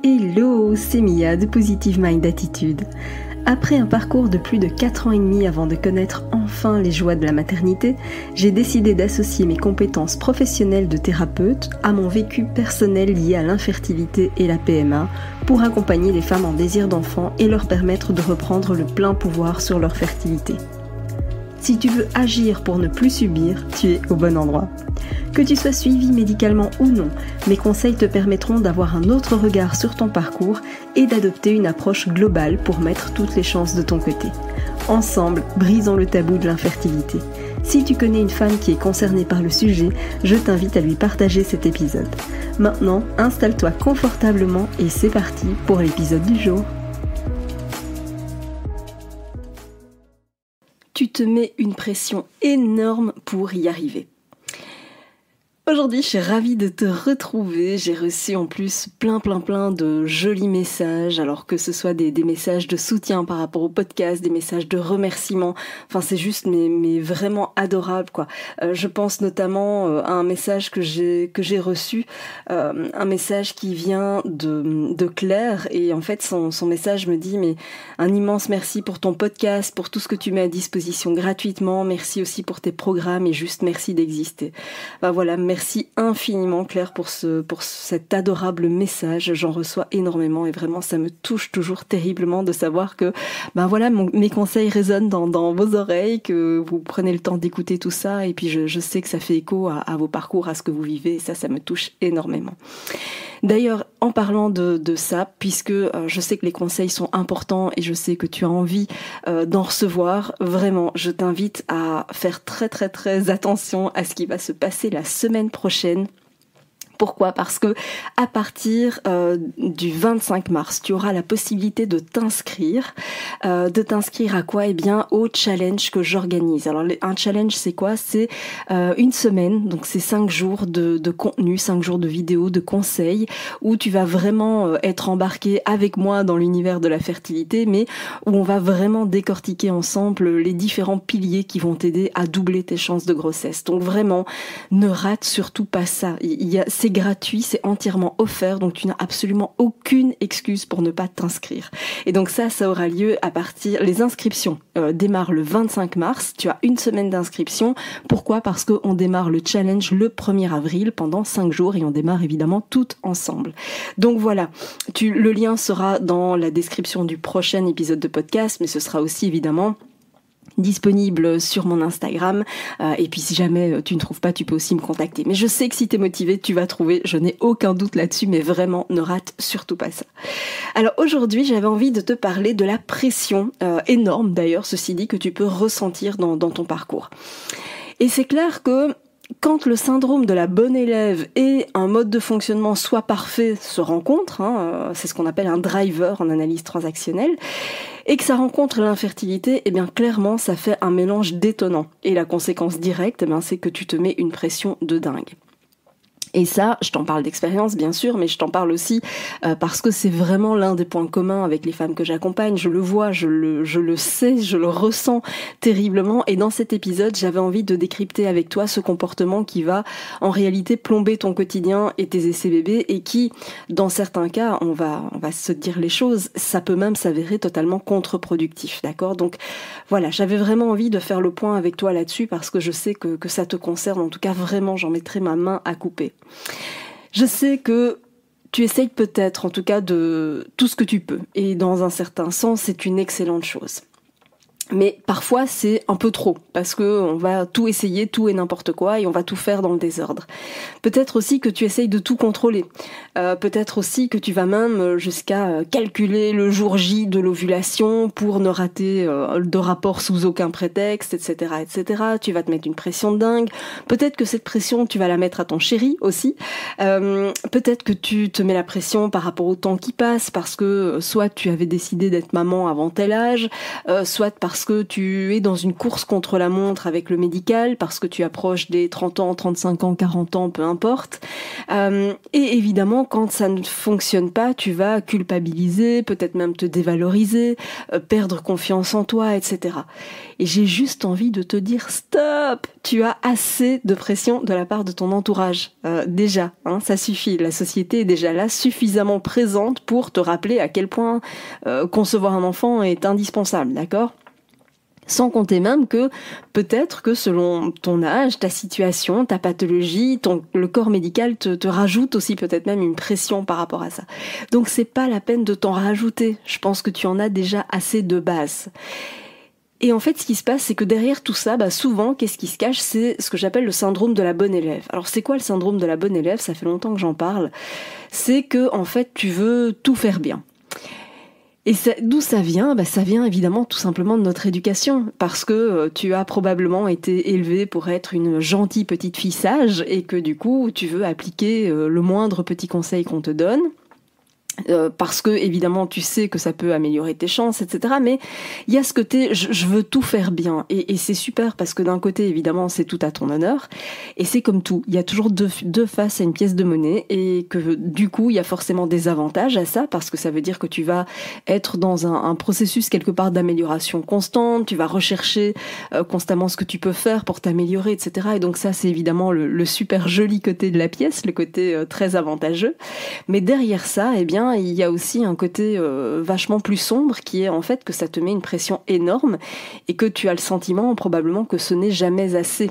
Hello, c'est Mia de Positive Mind Attitude. Après un parcours de plus de 4 ans et demi avant de connaître enfin les joies de la maternité, j'ai décidé d'associer mes compétences professionnelles de thérapeute à mon vécu personnel lié à l'infertilité et la PMA pour accompagner les femmes en désir d'enfant et leur permettre de reprendre le plein pouvoir sur leur fertilité. Si tu veux agir pour ne plus subir, tu es au bon endroit. Que tu sois suivi médicalement ou non, mes conseils te permettront d'avoir un autre regard sur ton parcours et d'adopter une approche globale pour mettre toutes les chances de ton côté. Ensemble, brisons le tabou de l'infertilité. Si tu connais une femme qui est concernée par le sujet, je t'invite à lui partager cet épisode. Maintenant, installe-toi confortablement et c'est parti pour l'épisode du jour. Tu te mets une pression énorme pour y arriver. Aujourd'hui, je suis ravie de te retrouver. J'ai reçu en plus plein de jolis messages, alors que ce soit des messages de soutien par rapport au podcast, des messages de remerciements. Enfin, c'est juste mais vraiment adorable, quoi. Je pense notamment à un message que j'ai reçu, un message qui vient de Claire, et en fait son message me dit mais un immense merci pour ton podcast, pour tout ce que tu mets à disposition gratuitement. Merci aussi pour tes programmes et juste merci d'exister. Ben voilà, merci infiniment Claire pour cet adorable message, j'en reçois énormément et vraiment ça me touche toujours terriblement de savoir que mes conseils résonnent dans vos oreilles, que vous prenez le temps d'écouter tout ça et puis je sais que ça fait écho à vos parcours, à ce que vous vivez et ça me touche énormément. D'ailleurs, en parlant de ça, puisque je sais que les conseils sont importants et je sais que tu as envie d'en recevoir, vraiment, je t'invite à faire très attention à ce qui va se passer la semaine prochaine. Pourquoi ? Parce que à partir du 25 mars, tu auras la possibilité de t'inscrire. À quoi ? Eh bien, au challenge que j'organise. Alors, un challenge, c'est quoi ? C'est une semaine, donc c'est 5 jours de contenu, 5 jours de vidéos, de conseils, où tu vas vraiment être embarqué avec moi dans l'univers de la fertilité, mais où on va vraiment décortiquer ensemble les différents piliers qui vont t'aider à doubler tes chances de grossesse. Donc vraiment, ne rate surtout pas ça. C'est gratuit, c'est entièrement offert, donc tu n'as absolument aucune excuse pour ne pas t'inscrire. Et donc ça aura lieu les inscriptions démarrent le 25 mars, tu as une semaine d'inscription. Pourquoi ? Parce qu'on démarre le challenge le 1er avril pendant 5 jours et on démarre évidemment toutes ensemble. Donc voilà, le lien sera dans la description du prochain épisode de podcast, mais ce sera aussi évidemment disponible sur mon Instagram, et puis si jamais tu ne trouves pas, tu peux aussi me contacter. Mais je sais que si t'es motivé, tu vas trouver, je n'ai aucun doute là-dessus, mais vraiment, ne rate surtout pas ça. Alors aujourd'hui, j'avais envie de te parler de la pression, énorme d'ailleurs, ceci dit, que tu peux ressentir dans ton parcours. Et c'est clair que quand le syndrome de la bonne élève et un mode de fonctionnement soit parfait se rencontrent, c'est ce qu'on appelle un driver en analyse transactionnelle, et que ça rencontre l'infertilité, eh bien clairement ça fait un mélange détonnant. Et la conséquence directe, c'est que tu te mets une pression de dingue. Et ça, je t'en parle d'expérience bien sûr, mais je t'en parle aussi parce que c'est vraiment l'un des points communs avec les femmes que j'accompagne. Je le vois, je le sais, je le ressens terriblement. Et dans cet épisode, j'avais envie de décrypter avec toi ce comportement qui va en réalité plomber ton quotidien et tes essais bébés et qui, dans certains cas, on va se dire les choses, ça peut même s'avérer totalement contre-productif, d'accord ? Donc voilà, j'avais vraiment envie de faire le point avec toi là-dessus parce que je sais que ça te concerne. En tout cas, vraiment, j'en mettrai ma main à couper. Je sais que tu essayes peut-être, en tout cas, de tout ce que tu peux. Et dans un certain sens, c'est une excellente chose. Mais parfois, c'est un peu trop, parce que on va tout essayer, tout et n'importe quoi, et on va tout faire dans le désordre. Peut-être aussi que tu essayes de tout contrôler. Peut-être aussi que tu vas même jusqu'à calculer le jour J de l'ovulation pour ne rater de rapport sous aucun prétexte, etc., etc. Tu vas te mettre une pression de dingue. Peut-être que cette pression, tu vas la mettre à ton chéri aussi. Peut-être que tu te mets la pression par rapport au temps qui passe, parce que soit tu avais décidé d'être maman avant tel âge, soit parce parce que tu es dans une course contre la montre avec le médical, parce que tu approches des 30 ans, 35 ans, 40 ans, peu importe. Et évidemment, quand ça ne fonctionne pas, tu vas culpabiliser, peut-être même te dévaloriser, perdre confiance en toi, etc. Et j'ai juste envie de te dire stop, tu as assez de pression de la part de ton entourage. Déjà, ça suffit. La société est déjà là, suffisamment présente pour te rappeler à quel point concevoir un enfant est indispensable, d'accord ? Sans compter même que peut-être que selon ton âge, ta situation, ta pathologie, le corps médical te rajoute aussi peut-être même une pression par rapport à ça. Donc c'est pas la peine de t'en rajouter. Je pense que tu en as déjà assez de base. Et en fait, ce qui se passe, c'est que derrière tout ça, souvent, qu'est-ce qui se cache ? C'est ce que j'appelle le syndrome de la bonne élève. Alors, c'est quoi le syndrome de la bonne élève ? Ça fait longtemps que j'en parle. C'est que, en fait, tu veux tout faire bien. Et d'où ça vient ? Ça vient évidemment tout simplement de notre éducation, parce que tu as probablement été élevé pour être une gentille petite fille sage, et que du coup, tu veux appliquer le moindre petit conseil qu'on te donne. Parce que évidemment tu sais que ça peut améliorer tes chances, etc. Mais il y a ce côté je veux tout faire bien, et c'est super parce que d'un côté évidemment c'est tout à ton honneur, et c'est comme tout, il y a toujours deux faces à une pièce de monnaie, et que du coup il y a forcément des avantages à ça, parce que ça veut dire que tu vas être dans un processus quelque part d'amélioration constante, tu vas rechercher constamment ce que tu peux faire pour t'améliorer, etc. Et donc ça c'est évidemment le super joli côté de la pièce, le côté très avantageux. Mais derrière ça, eh bien il y a aussi un côté vachement plus sombre, qui est en fait que ça te met une pression énorme et que tu as le sentiment probablement que ce n'est jamais assez.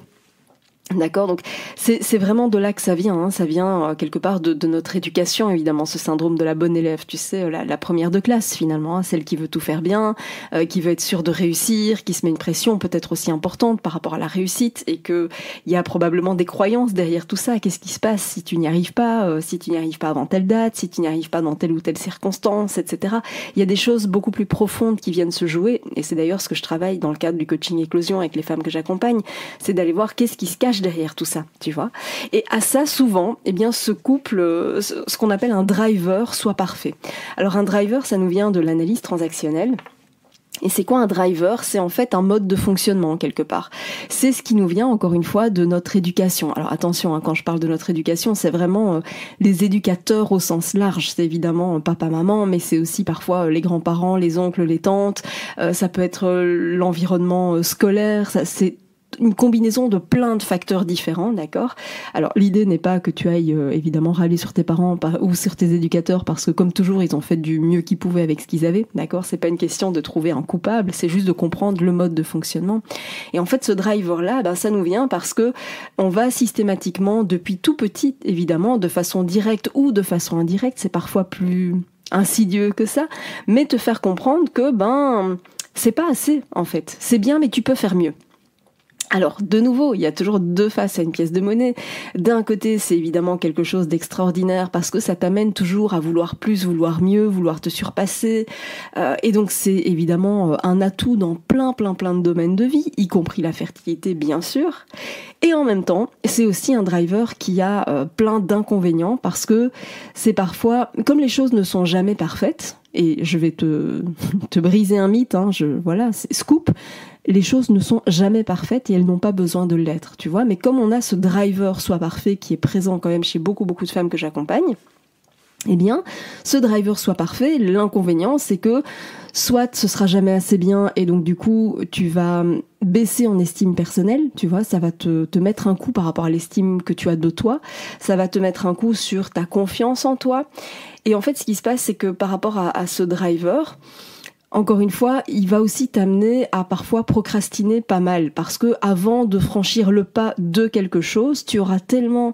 D'accord, donc c'est vraiment de là que ça vient, ça vient quelque part de notre éducation, évidemment, ce syndrome de la bonne élève, tu sais, la première de classe finalement, celle qui veut tout faire bien, qui veut être sûre de réussir, qui se met une pression peut-être aussi importante par rapport à la réussite, et que il y a probablement des croyances derrière tout ça. Qu'est-ce qui se passe si tu n'y arrives pas, si tu n'y arrives pas avant telle date, si tu n'y arrives pas dans telle ou telle circonstance, etc. Il y a des choses beaucoup plus profondes qui viennent se jouer, et c'est d'ailleurs ce que je travaille dans le cadre du coaching éclosion avec les femmes que j'accompagne, c'est d'aller voir qu'est-ce qui se cache derrière tout ça, tu vois. Et à ça, souvent, eh bien, se couple ce qu'on appelle un driver soit parfait. Alors un driver, ça nous vient de l'analyse transactionnelle. Et c'est quoi un driver ? C'est en fait un mode de fonctionnement quelque part. C'est ce qui nous vient encore une fois de notre éducation. Alors attention, quand je parle de notre éducation, c'est vraiment les éducateurs au sens large. C'est évidemment papa, maman, mais c'est aussi parfois les grands-parents, les oncles, les tantes. Ça peut être l'environnement scolaire. C'est une combinaison de plein de facteurs différents, d'accord ? Alors, l'idée n'est pas que tu ailles évidemment râler sur tes parents ou sur tes éducateurs, parce que comme toujours, ils ont fait du mieux qu'ils pouvaient avec ce qu'ils avaient, d'accord ? C'est pas une question de trouver un coupable, c'est juste de comprendre le mode de fonctionnement. Et en fait, ce driver-là, ça nous vient parce que on va systématiquement, depuis tout petit, évidemment, de façon directe ou de façon indirecte, c'est parfois plus insidieux que ça, mais te faire comprendre que, c'est pas assez, en fait. C'est bien, mais tu peux faire mieux. Alors, de nouveau, il y a toujours deux faces à une pièce de monnaie. D'un côté, c'est évidemment quelque chose d'extraordinaire parce que ça t'amène toujours à vouloir plus, vouloir mieux, vouloir te surpasser. Et donc, c'est évidemment un atout dans plein de domaines de vie, y compris la fertilité, bien sûr. Et en même temps, c'est aussi un driver qui a plein d'inconvénients parce que c'est parfois, comme les choses ne sont jamais parfaites, et je vais te briser un mythe, voilà, c'est scoop. Les choses ne sont jamais parfaites et elles n'ont pas besoin de l'être, tu vois. Mais comme on a ce driver soit parfait qui est présent quand même chez beaucoup de femmes que j'accompagne, eh bien, ce driver soit parfait, l'inconvénient, c'est que soit ce sera jamais assez bien et donc du coup, tu vas baisser en estime personnelle, tu vois, ça va te mettre un coup par rapport à l'estime que tu as de toi, ça va te mettre un coup sur ta confiance en toi. Et en fait, ce qui se passe, c'est que par rapport à ce driver, encore une fois, il va aussi t'amener à parfois procrastiner pas mal, parce que avant de franchir le pas de quelque chose, tu auras tellement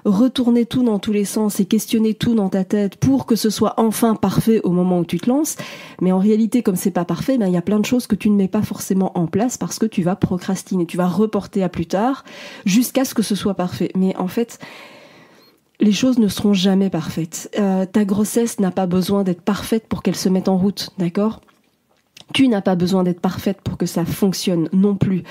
retourné tout dans tous les sens et questionné tout dans ta tête pour que ce soit enfin parfait au moment où tu te lances. Mais en réalité, comme c'est pas parfait, il y a plein de choses que tu ne mets pas forcément en place parce que tu vas procrastiner, tu vas reporter à plus tard jusqu'à ce que ce soit parfait. Mais en fait, les choses ne seront jamais parfaites. Ta grossesse n'a pas besoin d'être parfaite pour qu'elle se mette en route, d'accord ? Tu n'as pas besoin d'être parfaite pour que ça fonctionne non plus.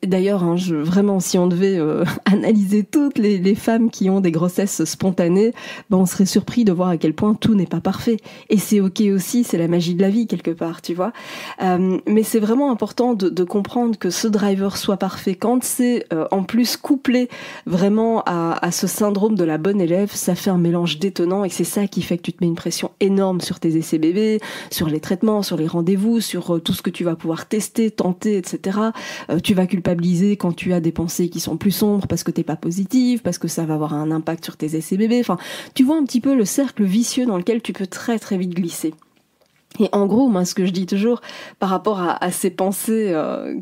D'ailleurs, vraiment, si on devait analyser toutes les femmes qui ont des grossesses spontanées, on serait surpris de voir à quel point tout n'est pas parfait. Et c'est ok aussi, c'est la magie de la vie quelque part, tu vois. Mais c'est vraiment important de comprendre que ce driver soit parfait. Quand c'est en plus couplé vraiment à ce syndrome de la bonne élève, ça fait un mélange détonnant et c'est ça qui fait que tu te mets une pression énorme sur tes essais bébés, sur les traitements, sur les rendez-vous, sur tout ce que tu vas pouvoir tester, tenter, etc. Tu vas culpabiliser quand tu as des pensées qui sont plus sombres parce que t'es pas positive, parce que ça va avoir un impact sur tes essais bébés. Enfin, tu vois un petit peu le cercle vicieux dans lequel tu peux très très vite glisser. Et en gros, moi, ce que je dis toujours par rapport à ces pensées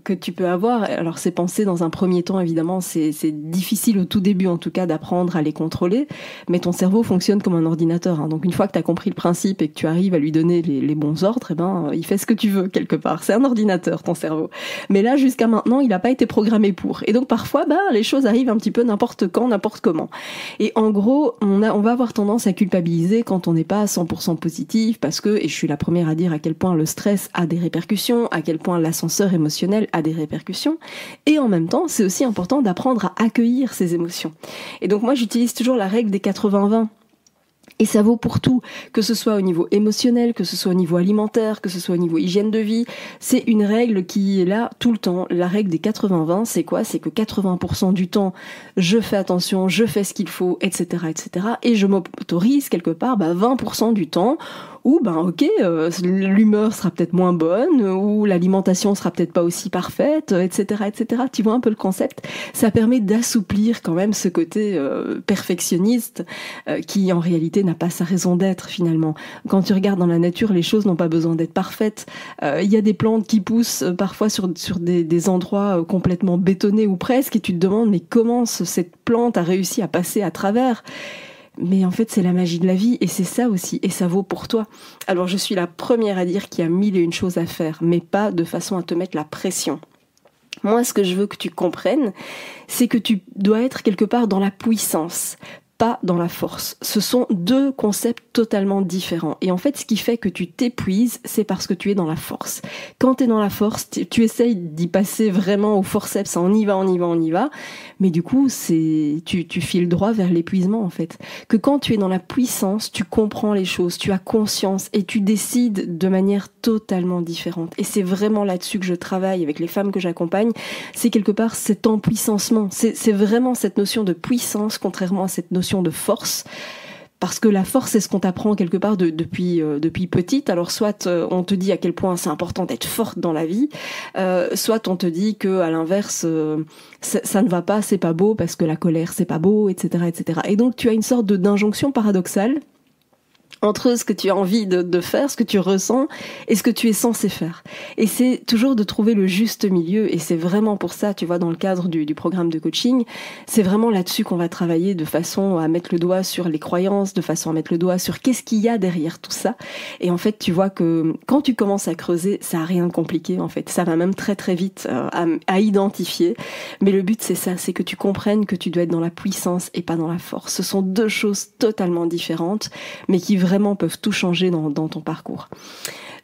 que tu peux avoir, alors ces pensées, dans un premier temps, évidemment, c'est difficile au tout début, en tout cas, d'apprendre à les contrôler, mais ton cerveau fonctionne comme un ordinateur. Hein. Donc, une fois que tu as compris le principe et que tu arrives à lui donner les bons ordres, il fait ce que tu veux, quelque part. C'est un ordinateur, ton cerveau. Mais là, jusqu'à maintenant, il n'a pas été programmé pour. Et donc, parfois, les choses arrivent un petit peu n'importe quand, n'importe comment. Et en gros, on va avoir tendance à culpabiliser quand on n'est pas à 100% positif, parce que, et je suis la première à dire à quel point le stress a des répercussions, à quel point l'ascenseur émotionnel a des répercussions, et en même temps, c'est aussi important d'apprendre à accueillir ces émotions. Et donc moi, j'utilise toujours la règle des 80-20. Et ça vaut pour tout, que ce soit au niveau émotionnel, que ce soit au niveau alimentaire, que ce soit au niveau hygiène de vie. C'est une règle qui est là tout le temps. La règle des 80-20, c'est quoi ? C'est que 80% du temps, je fais attention, je fais ce qu'il faut, etc., etc. Et je m'autorise quelque part 20% du temps où l'humeur sera peut-être moins bonne, ou l'alimentation sera peut-être pas aussi parfaite, etc., etc. Tu vois un peu le concept ? Ça permet d'assouplir quand même ce côté perfectionniste qui en réalité n'a pas sa raison d'être finalement. Quand tu regardes dans la nature, les choses n'ont pas besoin d'être parfaites. Il y a des plantes qui poussent parfois sur des endroits complètement bétonnés ou presque, et tu te demandes mais comment cette plante a réussi à passer à travers ? Mais en fait, c'est la magie de la vie, et c'est ça aussi, et ça vaut pour toi. Alors, je suis la première à dire qu'il y a 1001 choses à faire, mais pas de façon à te mettre la pression. Moi, ce que je veux que tu comprennes, c'est que tu dois être quelque part dans la puissance, pas dans la force. Ce sont deux concepts totalement différents. Et en fait, ce qui fait que tu t'épuises, c'est parce que tu es dans la force. Quand tu es dans la force, tu essayes d'y passer vraiment au forceps, on y va. Mais du coup, tu files droit vers l'épuisement, en fait. Que quand tu es dans la puissance, tu comprends les choses, tu as conscience et tu décides de manière totalement différente. Et c'est vraiment là-dessus que je travaille avec les femmes que j'accompagne. C'est quelque part cet empuissancement. C'est vraiment cette notion de puissance, contrairement à cette notion de force. Parce que la force, c'est ce qu'on t'apprend quelque part depuis petite. Alors soit on te dit à quel point c'est important d'être forte dans la vie, soit on te dit que à l'inverse, ça ne va pas, c'est pas beau parce que la colère c'est pas beau, etc., etc. Et donc tu as une sorte d'injonction paradoxale entre ce que tu as envie de faire, ce que tu ressens et ce que tu es censé faire. Et c'est toujours de trouver le juste milieu, et c'est vraiment pour ça, tu vois, dans le cadre du programme de coaching, c'est vraiment là-dessus qu'on va travailler de façon à mettre le doigt sur les croyances, de façon à mettre le doigt sur qu'est-ce qu'il y a derrière tout ça. Et en fait, tu vois que quand tu commences à creuser, ça n'a rien de compliqué, en fait. Ça va même très très vite à identifier. Mais le but, c'est ça, c'est que tu comprennes que tu dois être dans la puissance et pas dans la force. Ce sont deux choses totalement différentes, mais qui vraiment peuvent tout changer dans ton parcours.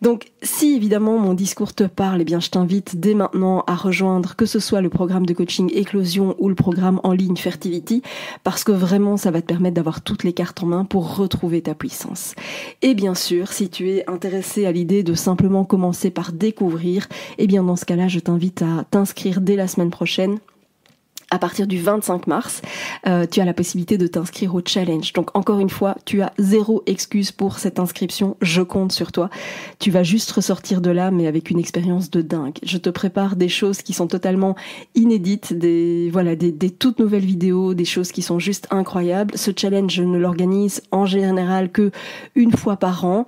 Donc, si évidemment mon discours te parle, eh bien je t'invite dès maintenant à rejoindre que ce soit le programme de coaching Éclosion ou le programme en ligne Fertility, parce que vraiment ça va te permettre d'avoir toutes les cartes en main pour retrouver ta puissance. Et bien sûr, si tu es intéressé à l'idée de simplement commencer par découvrir, eh bien dans ce cas-là, je t'invite à t'inscrire dès la semaine prochaine. À partir du 25 mars, tu as la possibilité de t'inscrire au challenge. Donc encore une fois, tu as 0 excuse pour cette inscription. Je compte sur toi. Tu vas juste ressortir de là, mais avec une expérience de dingue. Je te prépare des choses qui sont totalement inédites, des toutes nouvelles vidéos, des choses qui sont juste incroyables. Ce challenge, je ne l'organise en général que une fois par an.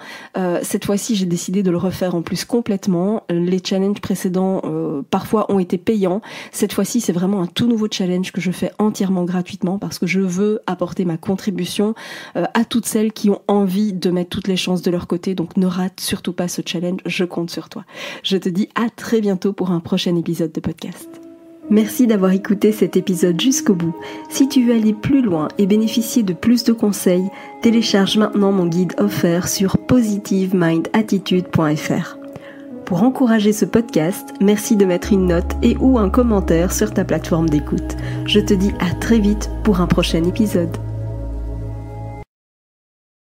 Cette fois-ci, j'ai décidé de le refaire en plus complètement. Les challenges précédents, parfois, ont été payants. Cette fois-ci, c'est vraiment un tout nouveau challenge que je fais entièrement gratuitement parce que je veux apporter ma contribution à toutes celles qui ont envie de mettre toutes les chances de leur côté. Donc ne rate surtout pas ce challenge, je compte sur toi. Je te dis à très bientôt pour un prochain épisode de podcast. Merci d'avoir écouté cet épisode jusqu'au bout. Si tu veux aller plus loin et bénéficier de plus de conseils, télécharge maintenant mon guide offert sur positivemindattitude.fr. Pour encourager ce podcast, merci de mettre une note et ou un commentaire sur ta plateforme d'écoute. Je te dis à très vite pour un prochain épisode.